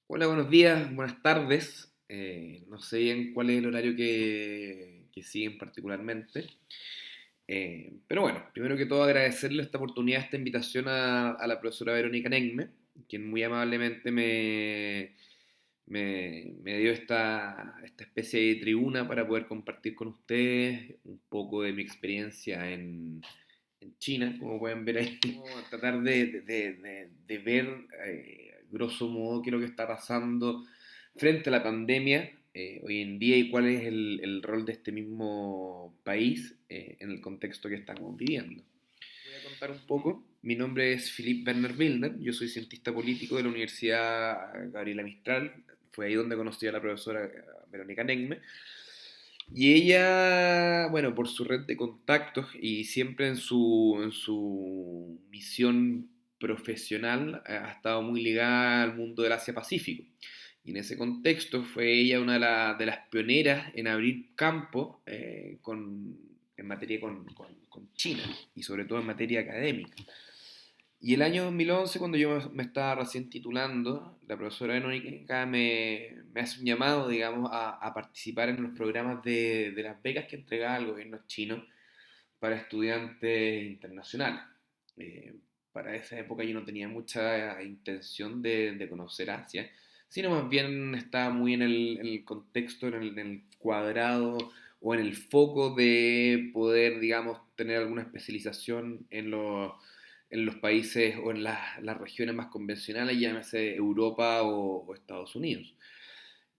Hola, buenos días, buenas tardes. No sé bien cuál es el horario que siguen particularmente. Pero bueno, primero que todo agradecerle esta oportunidad, esta invitación a la profesora Verónica Negme, quien muy amablemente me dio esta especie de tribuna para poder compartir con ustedes un poco de mi experiencia en China, como pueden ver ahí. Vamos a tratar de ver, grosso modo, qué es lo que está pasando frente a la pandemia hoy en día y cuál es el rol de este mismo país en el contexto que estamos viviendo. Voy a contar un poco. Mi nombre es Philippe Werner Milner, yo soy cientista político de la Universidad Gabriela Mistral. Fue ahí donde conocí a la profesora Verónica Negme. Y ella, bueno, por su red de contactos y siempre en su misión profesional, ha estado muy ligada al mundo del Asia-Pacífico. Y en ese contexto fue ella una de las pioneras en abrir campo en materia con China y sobre todo en materia académica. Y el año 2011, cuando yo me estaba recién titulando, la profesora Verónica me hace un llamado, digamos, a participar en los programas de las becas que entregaba el gobierno chino para estudiantes internacionales. Eh, para esa época yo no tenía mucha intención de conocer Asia, sino más bien estaba muy en el contexto, en el cuadrado o en el foco de poder, digamos, tener alguna especialización en los países o en las regiones más convencionales, llámese Europa o Estados Unidos.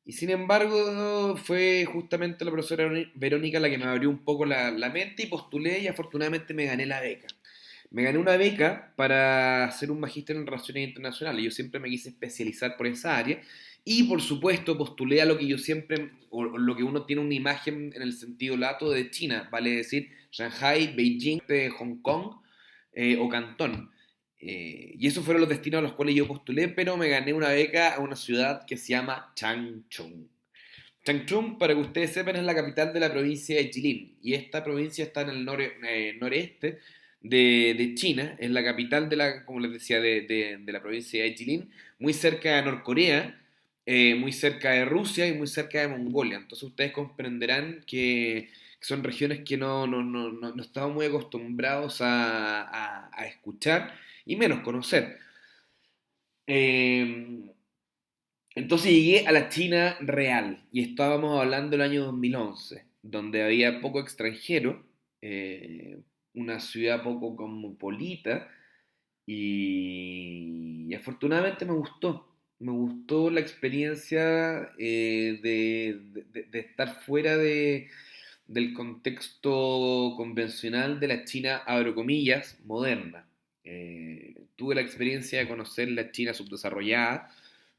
Y sin embargo, fue justamente la profesora Verónica la que me abrió un poco la mente y postulé y afortunadamente me gané la beca. Me gané una beca para hacer un magíster en Relaciones Internacionales. Yo siempre me quise especializar por esa área y por supuesto postulé a lo que yo siempre, o lo que uno tiene una imagen en el sentido lato de China, vale decir Shanghai, Beijing, Hong Kong o Cantón. Y esos fueron los destinos a los cuales yo postulé, pero me gané una beca a una ciudad que se llama Changchun. Changchun, para que ustedes sepan, es la capital de la provincia de Jilin. Y esta provincia está en el noreste de China, es la capital como les decía, de la provincia de Jilin, muy cerca de Norcorea, muy cerca de Rusia y muy cerca de Mongolia. Entonces ustedes comprenderán que son regiones que no estamos muy acostumbrados a escuchar y menos conocer. Eh, entonces llegué a la China real y estábamos hablando del año 2011, donde había poco extranjero, una ciudad poco cosmopolita y afortunadamente me gustó la experiencia de estar fuera del contexto convencional de la China, abro comillas, moderna. Tuve la experiencia de conocer la China subdesarrollada,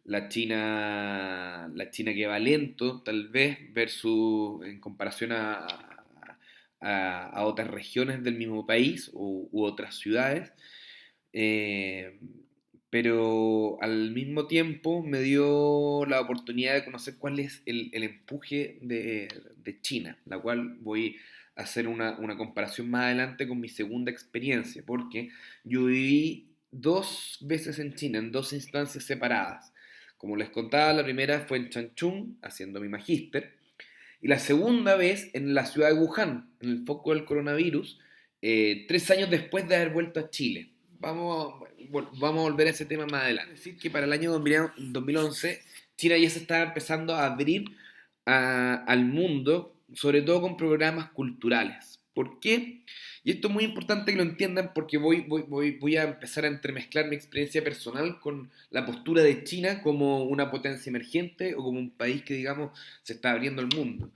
la China que va lento, tal vez, versus en comparación a otras regiones del mismo país u otras ciudades. Eh, pero al mismo tiempo me dio la oportunidad de conocer cuál es el empuje de China, la cual voy a hacer una comparación más adelante con mi segunda experiencia, porque yo viví dos veces en China, en dos instancias separadas. Como les contaba, la primera fue en Changchun, haciendo mi magíster, y la segunda vez en la ciudad de Wuhan, en el foco del coronavirus, 3 años después de haber vuelto a Chile. Vamos a volver a ese tema más adelante. Es decir, que para el año 2011 China ya se estaba empezando a abrir al mundo, sobre todo con programas culturales. ¿Por qué? Y esto es muy importante que lo entiendan porque voy a empezar a entremezclar mi experiencia personal con la postura de China como una potencia emergente o como un país que, digamos, se está abriendo al mundo.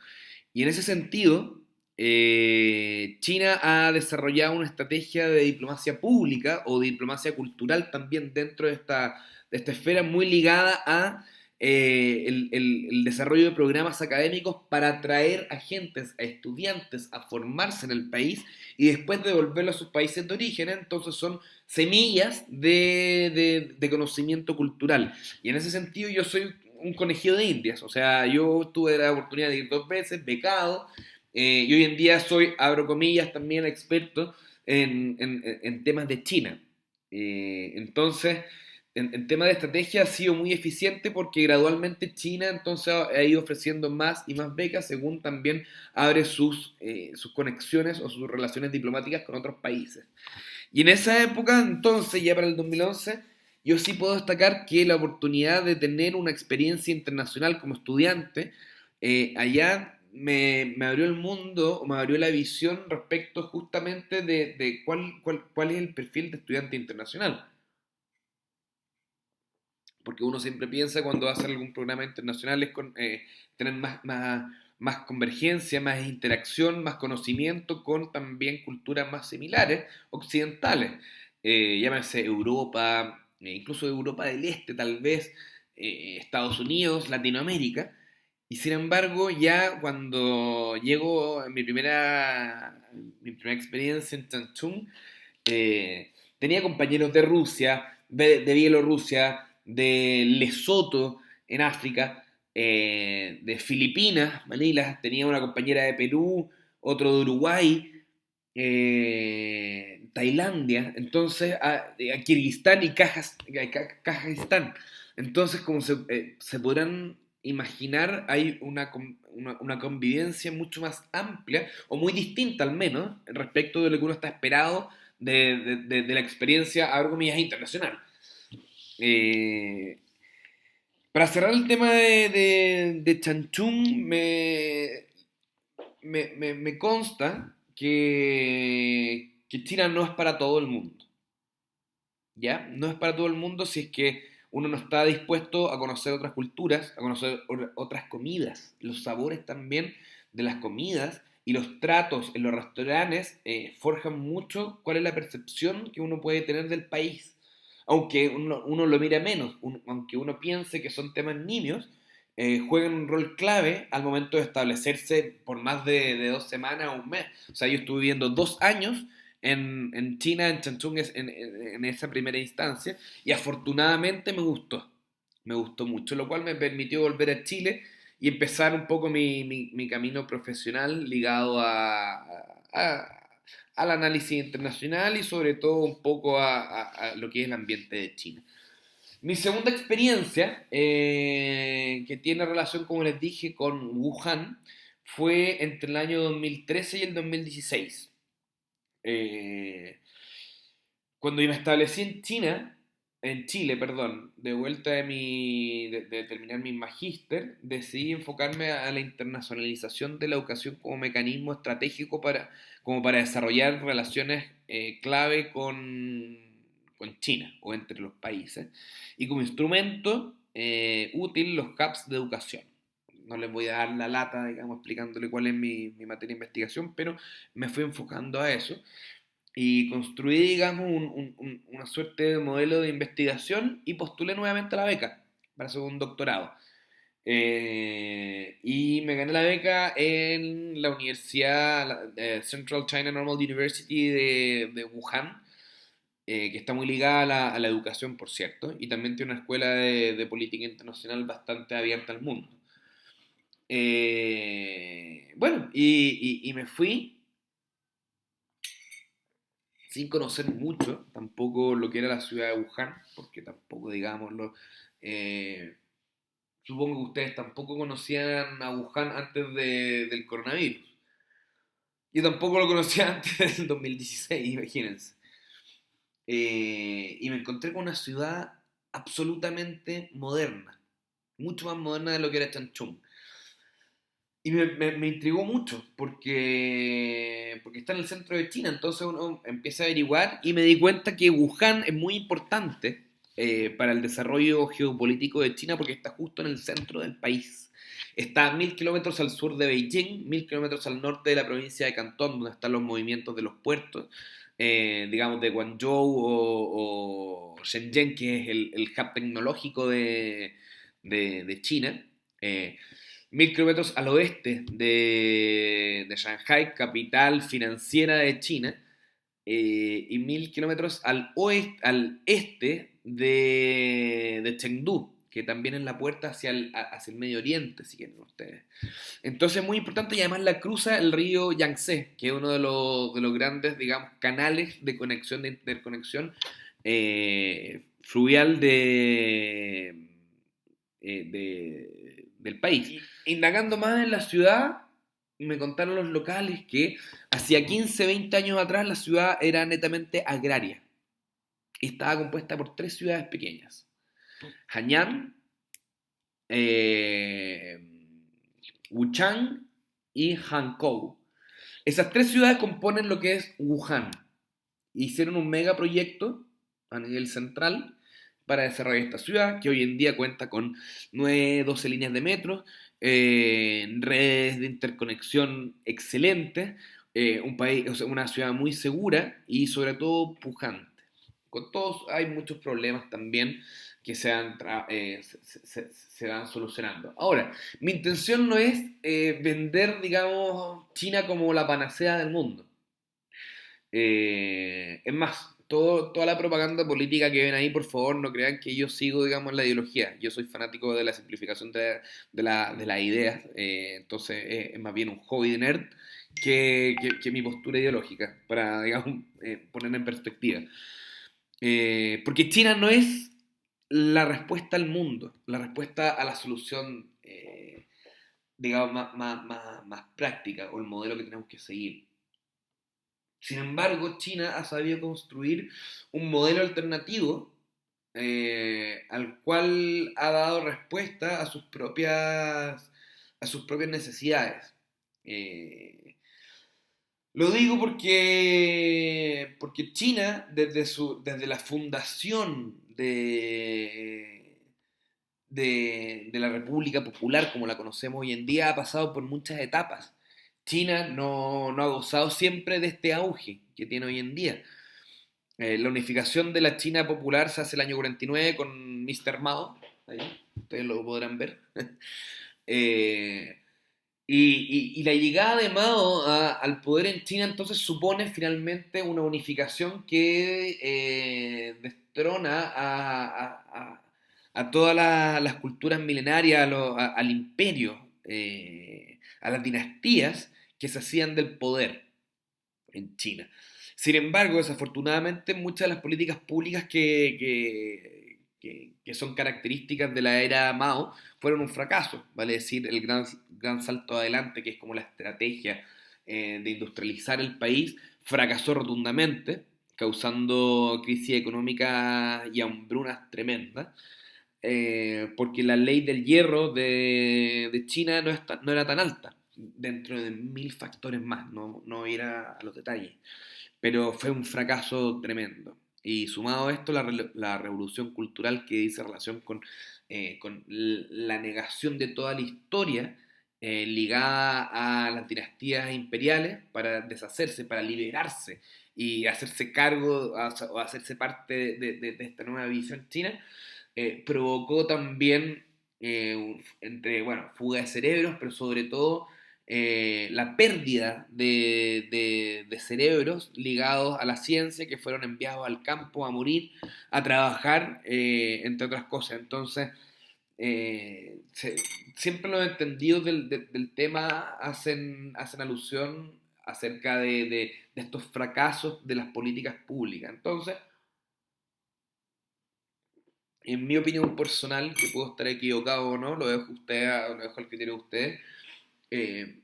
Y en ese sentido, China ha desarrollado una estrategia de diplomacia pública o de diplomacia cultural también dentro de esta esfera muy ligada a el desarrollo de programas académicos para atraer a gentes, a estudiantes a formarse en el país y después devolverlo a sus países de origen. Entonces son semillas de conocimiento cultural. Y en ese sentido yo soy un conejillo de indias, o sea, yo tuve la oportunidad de ir 2 veces, becado, y hoy en día soy, abro comillas, también experto en temas de China. Entonces, en tema de estrategia ha sido muy eficiente porque gradualmente China entonces ha ido ofreciendo más y más becas según también abre sus conexiones o sus relaciones diplomáticas con otros países. Y en esa época, entonces, ya para el 2011, yo sí puedo destacar que la oportunidad de tener una experiencia internacional como estudiante allá me abrió el mundo, o me abrió la visión respecto justamente de cuál es el perfil de estudiante internacional. Porque uno siempre piensa cuando va a hacer algún programa internacional es tener más convergencia, más interacción, más conocimiento con también culturas más similares, occidentales. Llámese Europa, incluso Europa del Este tal vez, Estados Unidos, Latinoamérica. Y sin embargo, ya cuando llego en mi primera experiencia en Changchun, tenía compañeros de Rusia, de Bielorrusia, de Lesoto en África, de Filipinas, Manila, tenía una compañera de Perú, otro de Uruguay, Tailandia, entonces a Kirguistán y Kazajistán. Entonces, como se podrán imaginar, hay una convivencia mucho más amplia, o muy distinta al menos, respecto de lo que uno está esperado de la experiencia, abro comillas, internacional. Eh, para cerrar el tema de Chanchún, me consta que China no es para todo el mundo, ¿ya? No es para todo el mundo si es que uno no está dispuesto a conocer otras culturas, a conocer otras comidas, los sabores también de las comidas y los tratos en los restaurantes forjan mucho cuál es la percepción que uno puede tener del país. Aunque uno lo mire menos, aunque uno piense que son temas nimios, juegan un rol clave al momento de establecerse por más de 2 semanas o un mes. O sea, yo estuve viviendo 2 años en China, en Changchun, en esa primera instancia, y afortunadamente me gustó mucho, lo cual me permitió volver a Chile y empezar un poco mi camino profesional ligado al análisis internacional y sobre todo un poco a lo que es el ambiente de China. Mi segunda experiencia, que tiene relación, como les dije, con Wuhan, fue entre el año 2013 y el 2016. Eh, Cuando yo me establecí en Chile, perdón, de vuelta de terminar mi magíster, decidí enfocarme a la internacionalización de la educación como mecanismo estratégico como para desarrollar relaciones clave con China o entre los países y como instrumento útil los hubs de educación. No les voy a dar la lata, digamos, explicándole cuál es mi materia de investigación, pero me fui enfocando a eso y construí, digamos, una suerte de modelo de investigación y postulé nuevamente a la beca para hacer un doctorado. Y me gané la beca en la Universidad Central China Normal University de Wuhan, que está muy ligada a la educación, por cierto, y también tiene una escuela de política internacional bastante abierta al mundo. Bueno, y me fui sin conocer mucho, tampoco lo que era la ciudad de Wuhan, porque tampoco, digámoslo, eh, supongo que ustedes tampoco conocían a Wuhan antes del coronavirus. Yo tampoco lo conocía antes del 2016, imagínense. Y me encontré con una ciudad absolutamente moderna, mucho más moderna de lo que era Changchun. Y me intrigó mucho porque está en el centro de China, entonces uno empieza a averiguar y me di cuenta que Wuhan es muy importante para el desarrollo geopolítico de China porque está justo en el centro del país. Está a 1000 kilómetros al sur de Beijing, 1000 kilómetros al norte de la provincia de Cantón, donde están los movimientos de los puertos, digamos de Guangzhou o Shenzhen, que es el hub tecnológico de China. 1000 kilómetros al oeste de Shanghai, capital financiera de China, y 1000 kilómetros al este de Chengdu, que también es la puerta hacia el Medio Oriente, si quieren ustedes. Entonces es muy importante y además la cruza el río Yangtze, que es uno de los grandes, digamos, canales de conexión, de interconexión fluvial del país. Indagando más en la ciudad, me contaron los locales que hacía 15, 20 años atrás la ciudad era netamente agraria. Estaba compuesta por 3 ciudades pequeñas: Hanyang, eh, Wuchang y Hankou. Esas 3 ciudades componen lo que es Wuhan. Hicieron un megaproyecto a nivel central para desarrollar esta ciudad, que hoy en día cuenta con 9, 12 líneas de metro, redes de interconexión excelentes, un país, o sea, una ciudad muy segura y sobre todo pujante. Con todos hay muchos problemas también que se van solucionando. Ahora, mi intención no es vender, digamos, China como la panacea del mundo. Es más, toda la propaganda política que ven ahí, por favor, no crean que yo sigo, digamos, la ideología. Yo soy fanático de la simplificación de las ideas, entonces es más bien un hobby de nerd que mi postura ideológica, para, digamos, poner en perspectiva. Porque China no es la respuesta al mundo, la respuesta a la solución, digamos, más práctica o el modelo que tenemos que seguir. Sin embargo, China ha sabido construir un modelo alternativo al cual ha dado respuesta a sus propias necesidades. Eh, lo digo porque China, desde la fundación de la República Popular, como la conocemos hoy en día, ha pasado por muchas etapas. China no ha gozado siempre de este auge que tiene hoy en día. La unificación de la China popular se hace el año 49 con Mr. Mao, ahí, ustedes lo podrán ver. Eh, y la llegada de Mao al poder en China entonces supone finalmente una unificación que destrona a todas las culturas milenarias, al imperio, a las dinastías que se hacían del poder en China. Sin embargo, desafortunadamente, muchas de las políticas públicas que son características de la era Mao fueron un fracaso, vale decir, el gran salto adelante, que es como la estrategia de industrializar el país, fracasó rotundamente, causando crisis económica y hambrunas tremendas, porque la ley del hierro de China no era tan alta, dentro de 1000 factores más, no ir a los detalles, pero fue un fracaso tremendo. Y sumado a esto, la revolución cultural que dice relación con la negación de toda la historia ligada a las dinastías imperiales para deshacerse, para liberarse y hacerse cargo o hacerse parte de esta nueva visión china, provocó también, bueno, fuga de cerebros, pero sobre todo la pérdida de cerebros ligados a la ciencia que fueron enviados al campo a morir, a trabajar, entre otras cosas. Entonces, siempre los entendidos del tema hacen alusión acerca de estos fracasos de las políticas públicas. Entonces, en mi opinión personal, que puedo estar equivocado o no, lo dejo al criterio de ustedes. eh,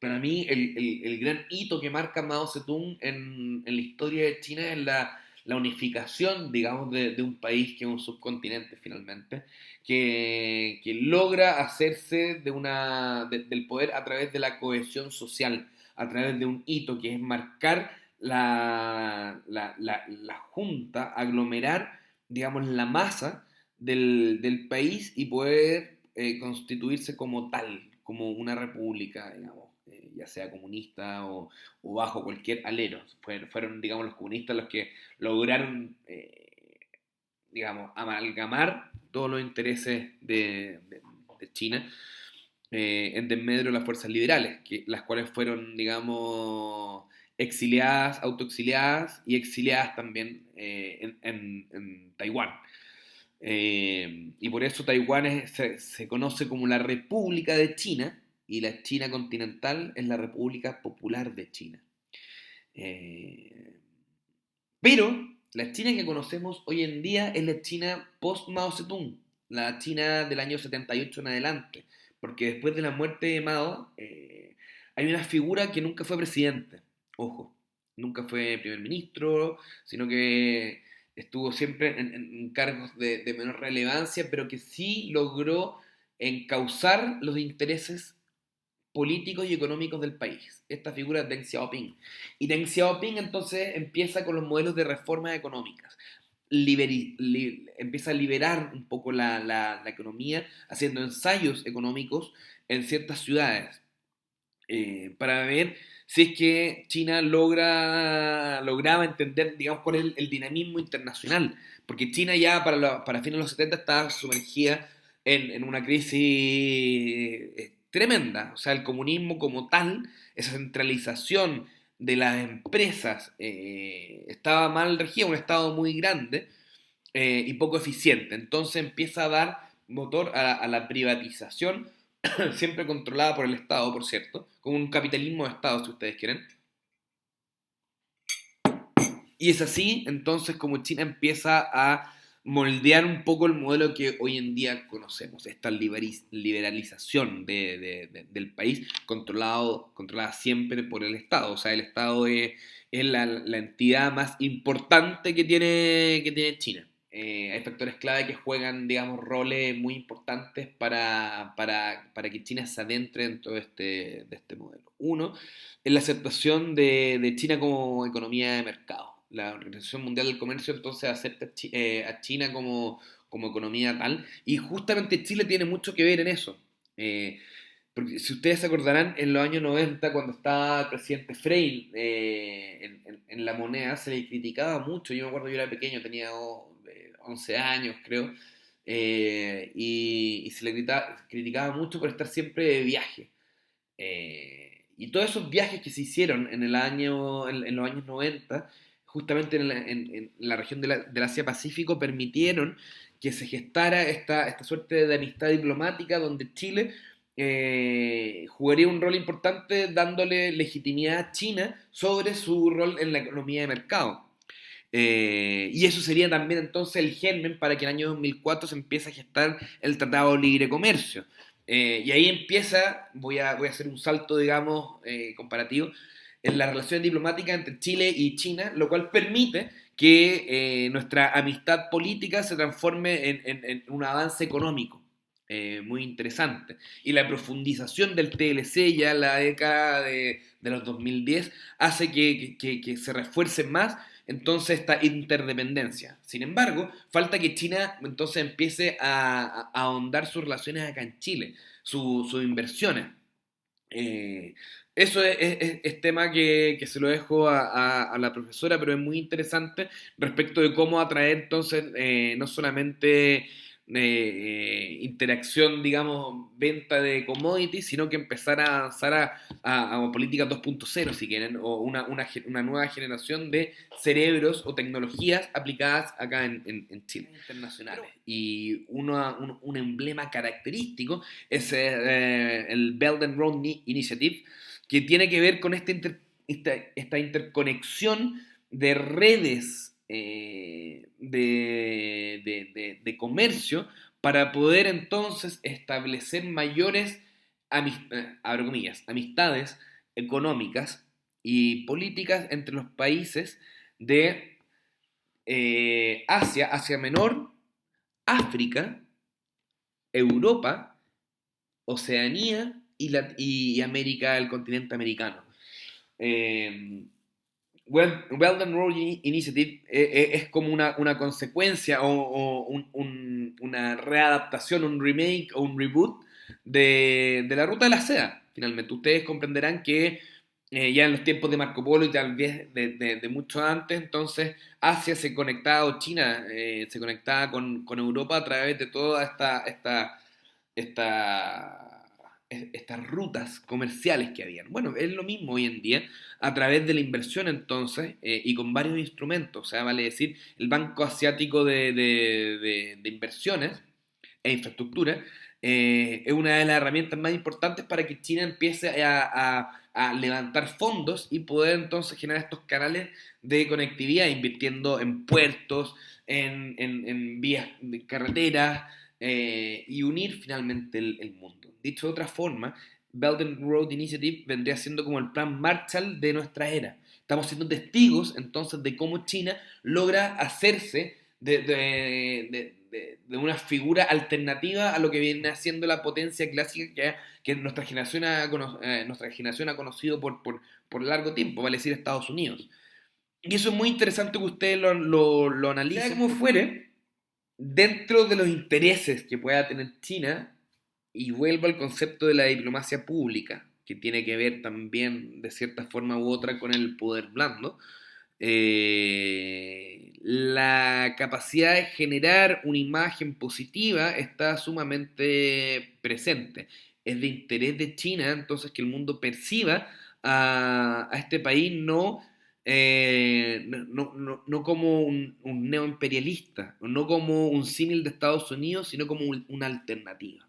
para mí, el gran hito que marca Mao Zedong en la historia de China es la unificación, digamos, de un país que es un subcontinente finalmente, que logra hacerse del poder a través de la cohesión social, a través de un hito que es marcar la junta, aglomerar, digamos, la masa del país y poder constituirse como tal, como una república, digamos, ya sea comunista o bajo cualquier alero. Fueron, digamos, los comunistas los que lograron, digamos, amalgamar todos los intereses de China en desmedro de las fuerzas liberales, las cuales fueron, digamos, exiliadas, autoexiliadas y exiliadas también en Taiwán. Y por eso Taiwán se conoce como la República de China y la China continental es la República Popular de China. Eh, pero La China que conocemos hoy en día es la China post-Mao Zedong, la China del año 78 en adelante, porque después de la muerte de Mao hay una figura que nunca fue presidente, ojo, nunca fue primer ministro, sino que estuvo siempre en cargos de menor relevancia, pero que sí logró encauzar los intereses políticos y económicos del país. Esta figura es Deng Xiaoping. Y Deng Xiaoping entonces empieza con los modelos de reformas económicas. Empieza a liberar un poco la economía, haciendo ensayos económicos en ciertas ciudades, para ver si es que China lograba entender, digamos, cuál es el dinamismo internacional. Porque China ya para fines de los 70 estaba sumergida en una crisis tremenda. O sea, el comunismo como tal, esa centralización de las empresas, estaba mal regida, un estado muy grande y poco eficiente. Entonces empieza a dar motor a la privatización, siempre controlada por el Estado, por cierto, como un capitalismo de Estado, si ustedes quieren. Y es así, entonces, como China empieza a moldear un poco el modelo que hoy en día conocemos, esta liberalización del país controlada siempre por el Estado. O sea, el Estado es la entidad más importante que tiene China. Hay factores clave que juegan, digamos, roles muy importantes para que China se adentre dentro de este modelo. Uno, es la aceptación de China como economía de mercado. La Organización Mundial del Comercio entonces acepta a China como economía tal, y justamente Chile tiene mucho que ver en eso. Porque si ustedes se acordarán, en los años 90, cuando estaba el presidente Frei en la moneda, se le criticaba mucho. Yo me acuerdo, yo era pequeño, tenía 11 años, creo, y se le criticaba mucho por estar siempre de viaje. Y todos esos viajes que se hicieron en los años 90, justamente en la región del Asia-Pacífico, permitieron que se gestara esta suerte de amistad diplomática donde Chile jugaría un rol importante dándole legitimidad a China sobre su rol en la economía de mercado. Y eso sería también entonces el germen para que en el año 2004 se empiece a gestar el Tratado de Libre Comercio. Y ahí empieza, voy a hacer un salto, digamos, comparativo, en la relación diplomática entre Chile y China, lo cual permite que nuestra amistad política se transforme en un avance económico. Muy interesante. Y la profundización del TLC ya en la década de los 2010 hace que se refuerce más entonces esta interdependencia. Sin embargo, falta que China entonces empiece a ahondar sus relaciones acá en Chile, sus inversiones. Eh, Eso es tema que se lo dejo a la profesora, pero es muy interesante respecto de cómo atraer entonces no solamente interacción, digamos, venta de commodities, sino que empezar a avanzar a políticas 2.0, si quieren, o una nueva generación de cerebros o tecnologías aplicadas acá en Chile, internacionales. Y un emblema característico es el Belt and Road Initiative, que tiene que ver con esta interconexión de redes de comercio para poder entonces establecer mayores abro comillas, amistades económicas y políticas entre los países de Asia Menor, África, Europa, Oceanía y América, el continente americano. Eh, Belt and Road Initiative es como una consecuencia o una readaptación, un remake o un reboot de la ruta de la seda. Finalmente, ustedes comprenderán que ya en los tiempos de Marco Polo y tal vez de mucho antes, entonces Asia se conectaba, o China se conectaba con Europa a través de toda esta, estas rutas comerciales que habían. Bueno, es lo mismo hoy en día a través de la inversión entonces y con varios instrumentos, o sea, vale decir, el Banco Asiático de Inversiones e Infraestructura es una de las herramientas más importantes para que China empiece a a levantar fondos y poder entonces generar estos canales de conectividad, invirtiendo en puertos, en vías de carreteras, y unir finalmente el mundo. Dicho de otra forma, Belt and Road Initiative vendría siendo como el plan Marshall de nuestra era. Estamos siendo testigos entonces de cómo China logra hacerse de una figura alternativa a lo que viene haciendo la potencia clásica que nuestra generación ha conocido por largo tiempo, vale decir Estados Unidos. Y eso es muy interesante que ustedes lo analicen. Sea como fuere, dentro de los intereses que pueda tener China, y vuelvo al concepto de la diplomacia pública, que tiene que ver también de cierta forma u otra con el poder blando, la capacidad de generar una imagen positiva está sumamente presente. Es de interés de China entonces que el mundo perciba a este país no como un neoimperialista, no como un símil de Estados Unidos, sino como una alternativa.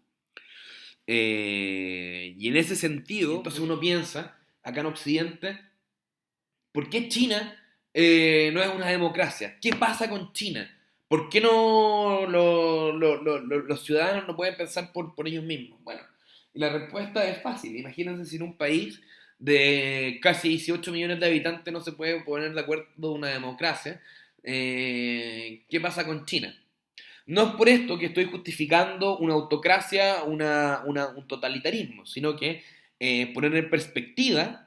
Y en ese sentido, entonces uno piensa, acá en Occidente, ¿por qué China no es una democracia? ¿Qué pasa con China? ¿Por qué no los ciudadanos no pueden pensar por ellos mismos? Bueno, y la respuesta es fácil. Imagínense si en un país de casi 18 millones de habitantes no se puede poner de acuerdo de una democracia. ¿Qué pasa con China? No es por esto que estoy justificando una autocracia, un totalitarismo, sino que poner en perspectiva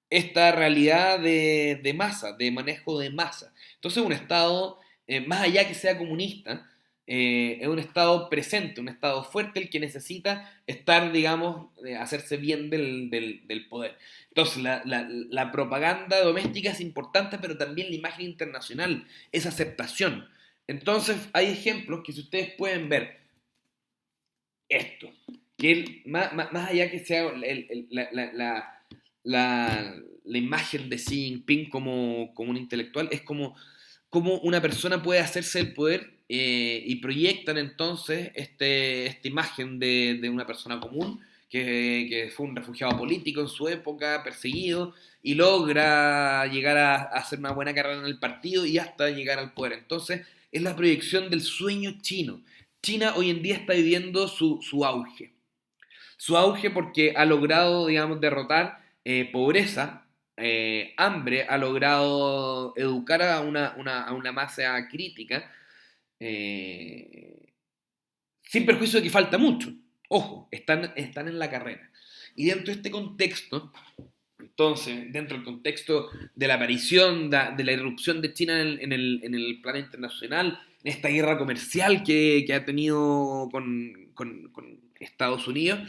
esta realidad de masa, de manejo de masa. Entonces un Estado, más allá que sea comunista, es un Estado presente, un Estado fuerte, el que necesita estar, digamos, hacerse bien del poder. Entonces la propaganda doméstica es importante, pero también la imagen internacional, esa aceptación. Entonces hay ejemplos que si ustedes pueden ver esto, que más allá que sea la imagen de Xi Jinping como un intelectual, es como una persona puede hacerse el poder, y proyectan entonces esta imagen de una persona común que fue un refugiado político en su época, perseguido, y logra llegar a hacer una buena carrera en el partido y hasta llegar al poder. Entonces, es la proyección del sueño chino. China hoy en día está viviendo su auge. Su auge porque ha logrado, digamos, derrotar pobreza, hambre, ha logrado educar a una masa crítica, eh, sin perjuicio de que falta mucho. Ojo, están en la carrera. Y dentro de este contexto, entonces, dentro del contexto de la aparición, de la irrupción de China en el plano internacional, en esta guerra comercial que ha tenido con Estados Unidos,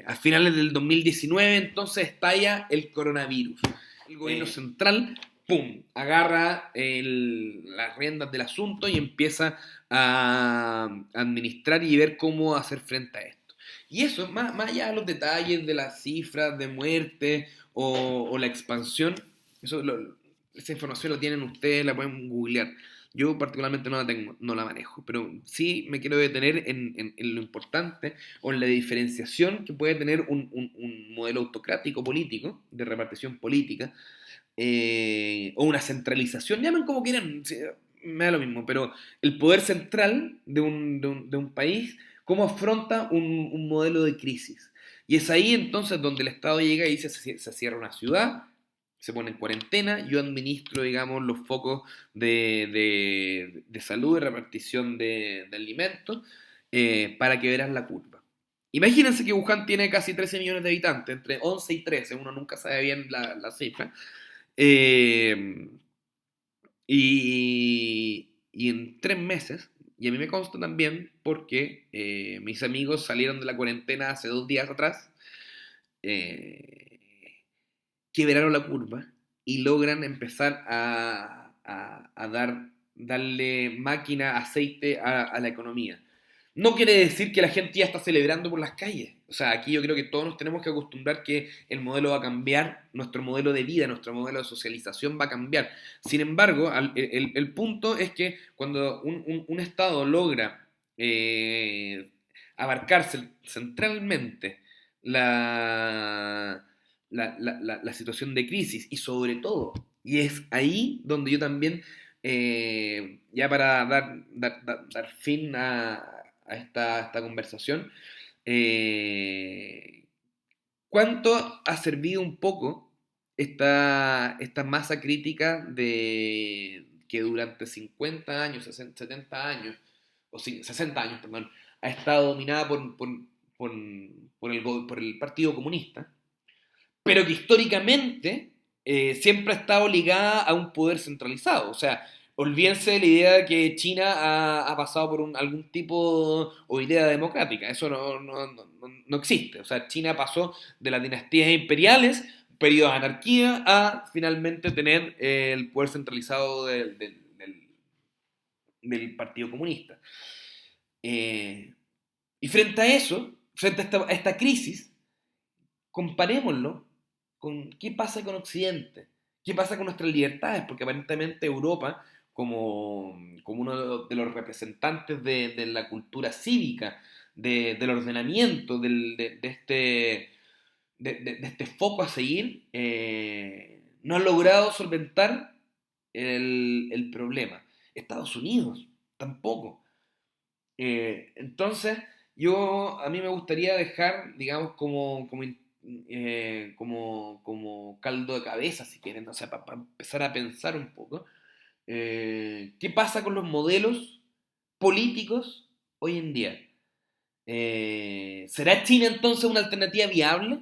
a finales del 2019 entonces estalla el coronavirus. El gobierno central, ¡pum!, agarra las riendas del asunto y empieza a administrar y ver cómo hacer frente a esto. Y eso, más allá de los detalles de las cifras de muerte o la expansión, esa información la tienen ustedes, la pueden googlear. Yo particularmente no la tengo, no la manejo, pero sí me quiero detener en lo importante o en la diferenciación que puede tener un modelo autocrático político, de repartición política, o una centralización, llamen como quieran, sí, me da lo mismo, pero el poder central de un país, cómo afronta un modelo de crisis. Y es ahí entonces donde el Estado llega y dice, se cierra una ciudad, se pone en cuarentena, yo administro, digamos, los focos de salud, de repartición de alimentos, para que verás la curva. Imagínense que Wuhan tiene casi 13 millones de habitantes, entre 11 y 13, uno nunca sabe bien la cifra. Eh, y en 3 meses, y a mí me consta también porque mis amigos salieron de la cuarentena hace 2 días atrás, eh, quebraron la curva y logran empezar a darle máquina, aceite a la economía. No quiere decir que la gente ya está celebrando por las calles. O sea, aquí yo creo que todos nos tenemos que acostumbrar que el modelo va a cambiar, nuestro modelo de vida, nuestro modelo de socialización va a cambiar. Sin embargo, el punto es que cuando un Estado logra abarcarse centralmente la, la situación de crisis y sobre todo, y es ahí donde yo también, ya para dar fin a esta conversación, eh, ¿cuánto ha servido un poco esta masa crítica de que durante 50 años, 60, 70 años, o 60 años, perdón, ha estado dominada por, por el Partido Comunista, pero que históricamente siempre ha estado ligada a un poder centralizado? O sea, olvídense de la idea de que China ha pasado por algún tipo o idea democrática. Eso no existe. O sea, China pasó de las dinastías imperiales, periodo de anarquía, a finalmente tener el poder centralizado del Partido Comunista. Y frente a eso, frente a esta crisis, comparémoslo con qué pasa con Occidente, qué pasa con nuestras libertades, porque aparentemente Europa, como uno de los representantes de la cultura cívica, del ordenamiento, de este foco a seguir, no ha logrado solventar el problema. Estados Unidos tampoco. Entonces, a mí me gustaría dejar, digamos, como caldo de cabeza, si quieren, o sea, para empezar a pensar un poco, ¿qué pasa con los modelos políticos hoy en día? ¿Será China entonces una alternativa viable?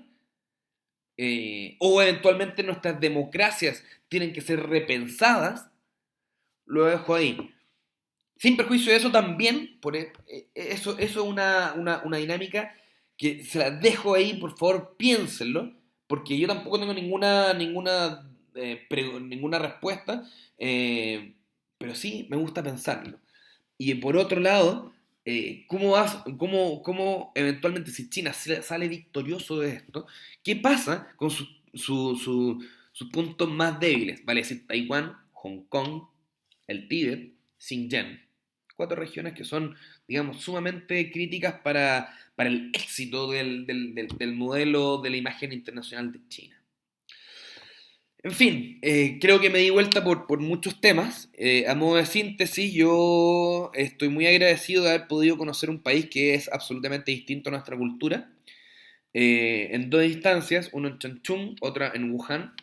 ¿O eventualmente nuestras democracias tienen que ser repensadas? Lo dejo ahí. Sin perjuicio de eso también, eso es una dinámica que se la dejo ahí, por favor piénsenlo, porque yo tampoco tengo ninguna respuesta, pero sí me gusta pensarlo. Y por otro lado, ¿cómo eventualmente si China sale victorioso de esto, qué pasa con sus puntos más débiles? Vale decir, Taiwán, Hong Kong, el Tíbet, Xinjiang. 4 regiones que son, digamos, sumamente críticas para el éxito del modelo de la imagen internacional de China. En fin, creo que me di vuelta por muchos temas. A modo de síntesis, yo estoy muy agradecido de haber podido conocer un país que es absolutamente distinto a nuestra cultura, en 2 instancias, uno en Changchun, otra en Wuhan.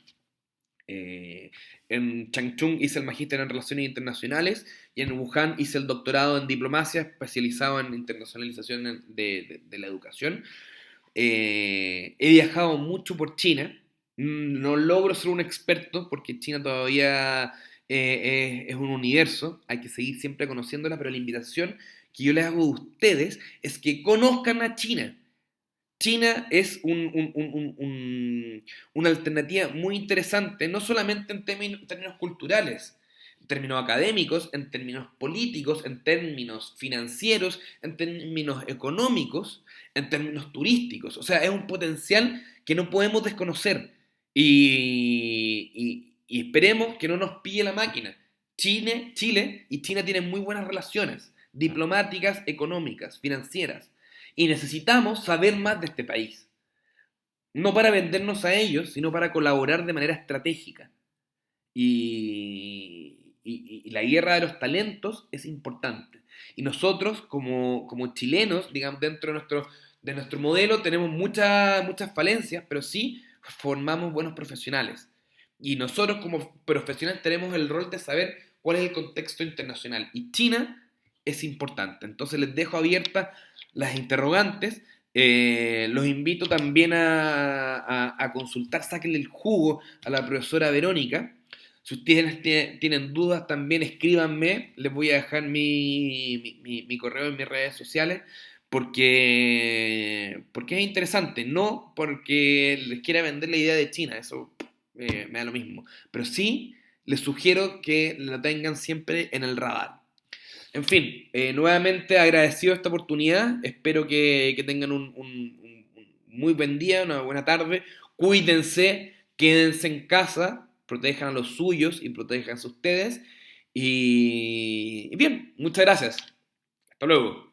Eh, en Changchun hice el magíster en Relaciones Internacionales y en Wuhan hice el doctorado en Diplomacia, especializado en internacionalización de la educación. He viajado mucho por China. No logro ser un experto porque China todavía es un universo. Hay que seguir siempre conociéndola, pero la invitación que yo les hago a ustedes es que conozcan a China. China es una alternativa muy interesante, no solamente en términos culturales, en términos académicos, en términos políticos, en términos financieros, en términos económicos, en términos turísticos. O sea, es un potencial que no podemos desconocer y esperemos que no nos pille la máquina. Chile y China tienen muy buenas relaciones diplomáticas, económicas, financieras. Y necesitamos saber más de este país. No para vendernos a ellos, sino para colaborar de manera estratégica. Y la guerra de los talentos es importante. Y nosotros, como chilenos, digamos, dentro de nuestro modelo, tenemos muchas falencias, pero sí formamos buenos profesionales. Y nosotros, como profesionales, tenemos el rol de saber cuál es el contexto internacional. Y China es importante. Entonces les dejo abiertas las interrogantes. Los invito también a consultar, sáquenle el jugo a la profesora Verónica. Si ustedes tienen dudas también escríbanme, les voy a dejar mi correo en mis redes sociales porque es interesante, no porque les quiera vender la idea de China, eso me da lo mismo, pero sí les sugiero que la tengan siempre en el radar. En fin, nuevamente agradecido esta oportunidad. Espero que tengan un muy buen día, una buena tarde. Cuídense, quédense en casa, protejan a los suyos y protejanse ustedes. Y bien, muchas gracias. Hasta luego.